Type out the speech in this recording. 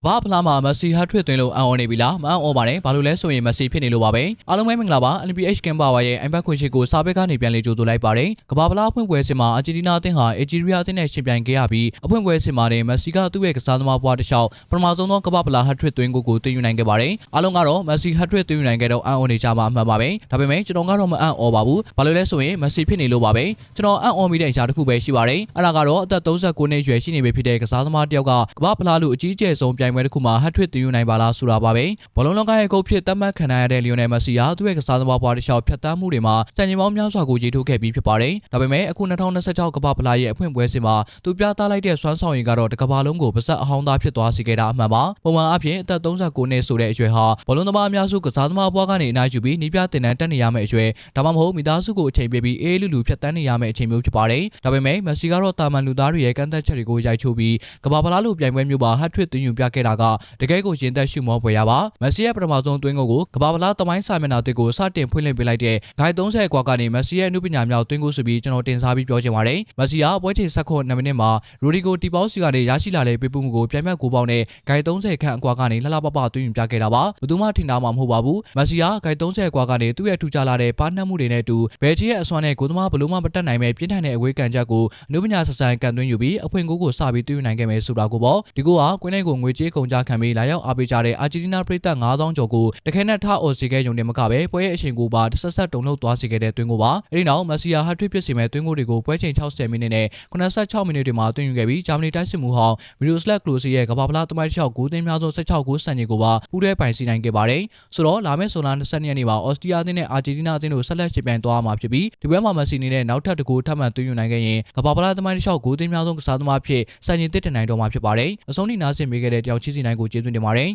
ဘာဖလားမှာမက်ဆီဟတ်ထရစ်သွင်းလို့အံ့ဩနေပြီလားမအံ့ဩပါနဲ့ဘာလို့လဲဆိုရင်မက်ဆီဖြစ်နေလို့ပါပဲအားလုံးပဲမင်္ဂလာပါ NPH ကင်ပါဝါရဲ့အိမ်ဘက်ခွင့်ရှိကိုစာဘက်ကနေပြန်လည်ကြိုဆိုလိုက်ပါတယ်ကမ္ဘာဖလားအဖွင့်ပွဲစဉ်မှာအာဂျင်တီးနားအသင်းဟာအီဂျီးရီးယားအသင်းနဲ့ရှင်ပြိုင်ခဲ့ရပြီးအဖွင့်ပွဲစဉ်မှာလည်းမက်ဆီကသူ့ရဲ့ကစားသမားဘွားတစ်လျှောက်ပထမဆုံးသောကမ္ဘာဖလားဟတ်ထရစ်သွင်းကိုသွင်းယူနိုင်ခဲ့ပါတယ်အားလုံးကတော့မက်ဆီဟတ်ထရစ်သွင်းယူနိုင်ခဲ့တော့အံ့ဩနေကြမှာအမှန်ပါပဲဒါပေမဲ့ကျွန်တော်ကတော့မအံ့ဩပါဘူးဘာလို့လဲဆိုရင်မက်ဆီဖြစ်နေလို့ပါပဲကျွန်တော်အံ့ဩမိတဲ့အရာတစ်ခုပဲရှိပါတယ်အဲ့ဒါကတော့အသက်39နှစ်အရွယ်ရှိနေပြီဖြစ်တဲ့ကစားသမားတစ်ယောက်ကကမ္ဘာဖလားလို့အကြီးအကျယ်ဆုံးပြိုင်ပွဲတစ်ခုမှာဟတ်ထရစ်သွင်းယူနိုင်ပါလားဆိုတာပါပဲဘောလုံးလောကရဲ့ဂုတ်ဖြစ်သတ်မှတ်ခံရတဲ့လီယိုနယ်မက်ဆီဟာသူ့ရဲ့ကစားသမားဘွားတစ်လျှောက်ဖြတ်သန်းမှုတွေမှာစံချိန်ပေါင်းများစွာကိုကြီးထုတ်ခဲ့ပြီးဖြစ်ပါတယ်ဒါပေမဲ့အခု2026ကမ္ဘာဖလားရဲ့အဖွင့်ပွဲစဉ်မှာသူပြသလိုက်တဲ့စွမ်းဆောင်ရည်ကတော့တစ်ကမ္ဘာလုံးကိုပါဆက်အဟောင်းသားဖြစ်သွားစေခဲ့တာအမှန်ပါပုံမှန်အဖြစ်အသက်39နှစ်ဆိုတဲ့အရွယ်ဟာဘောလုံးသမားအများစုကစားသမားဘွားကနေအနားယူပြီးနီးပြတင်တန်းတက်နေရမယ့်အရွယ်ဒါမှမဟုတ်မိသားစုကိုအချိန်ပေးပြီးအေးလူလူဖြတ်သန်းနေရမယ့်အချိန်မျိုးဖြစ်ပါတယ်ဒါပေမဲ့မက်ဆီကတော့တာမန်လူသားတွေရဲ့ကန့်သက်ချက်တွေကိုရိုက်ချိုးပြီးကမ္ဘာဖလားလိုပြိုင်ပွဲမျိုးမှာဟတ်ထရစ်သွင်းယူပြခဲ့တာကတကယ်ကိုရင်သက်ရှုမောဖွယ်ရပါမက်ဆီရဲ့ပထမဆုံးသွင်းကိုကမ္ဘာဖလားသမိုင်းစာမျက်နှာတစ်ကိုစတင်ဖွင့်လှစ်ပေးလိုက်တဲ့ဂိုင်း30ကွာကနေမက်ဆီရဲ့အနုပညာမြောက်သွင်းကိုဆိုပြီးကျွန်တော်တင်စားပြီးပြောချင်ပါတယ်မက်ဆီကပွဲချိန်19မိနစ်မှာရိုဒီဂိုတီပေါစီကနေရရှိလာတဲ့ပေးပို့မှုကိုပြန်မဲ့ကိုပေါင်းနဲ့ဂိုင်း30ခန့်အကွာကနေလှလှပပသွင်းယူပြခဲ့တာပါဘယ်သူမှထင်တာမှမဟုတ်ပါဘူးမက်ဆီကဂိုင်း30ကွာကနေသူ့ရဲ့ထူခြားလာတဲ့ပါနှက်မှုတွေနဲ့အတူဘယ်ချီရဲ့အစွမ်းနဲ့ကိုသမားဘလို့မှမတက်နိုင်မဲ့ပြင်းထန်တဲ့အဝေးကန်ချက်ကိုအနုပညာဆက်ဆံကန်သွင်းယူပြီးအဖွင့်ကိုစပြီးသွင်းယူနိုင်ခဲ့မယ်ဆိုတာကိုပေါ့ဒီကိုကကွင်းထဲကိုငွေကြေးကုန်ကြခံပြီးလာရောက်အားပေးကြတဲ့အာဂျင်တီးနားပရိသတ်9000ကျော်ကိုတခဲနဲ့ထအော်စီခဲ့ရုံနဲ့မကပဲပွဲရဲ့အချိန်ကိုပါဆက်ဆက်တုံ့လှုပ်သွားစေခဲ့တဲ့သွင်းကိုပါအဲဒီနောက်မက်ဆီယာဟတ်ထရစ်ဖြစ်စီမဲ့သွင်းကိုတွေကိုပွဲချိန်60မိနစ်နဲ့86မိနစ်တွေမှာသွင်းယူခဲ့ပြီးဂျာမနီတိုက်စစ်မှုဟောင်းဗီဒီယိုစလက်ကလိုစီရဲ့ကမ္ဘာဖလားသမိုင်းတစ်လျှောက်ဂိုးသွင်းများဆုံး16ဂိုးစံချိန်ကိုပါပူးတွဲပိုင်စီနိုင်ခဲ့ပါတယ်ဆိုတော့လာမယ့်ဇွန်လ22ရက်နေ့မှာအော်စတြီးယားအသင်းနဲ့အာဂျင်တီးနားအသင်းတို့ဆက်လက်ရှင်ပြိုင်သွားမှာဖြစ်ပြီးဒီပွဲမှာမက်ဆီအနေနဲ့နောက်ထပ်တစ်ဂိုးထပ်မံသွင်းယူနိုင်ခဲ့ရင်ကမ္ဘာဖလားသမိုင်းတစ်လျှောက်ဂိုးသွင်းများဆုံးကစားသမားဖြစ်စံချိန်သစ်တင်နိုင်တော့မှာဖြစ်ပါတယ်အဆုံးထိနားဆင်ပေးခဲ့တဲ့တယောက်ချင်းစီနိုင်ကိုကျေးဇူးတင်ပါတယ်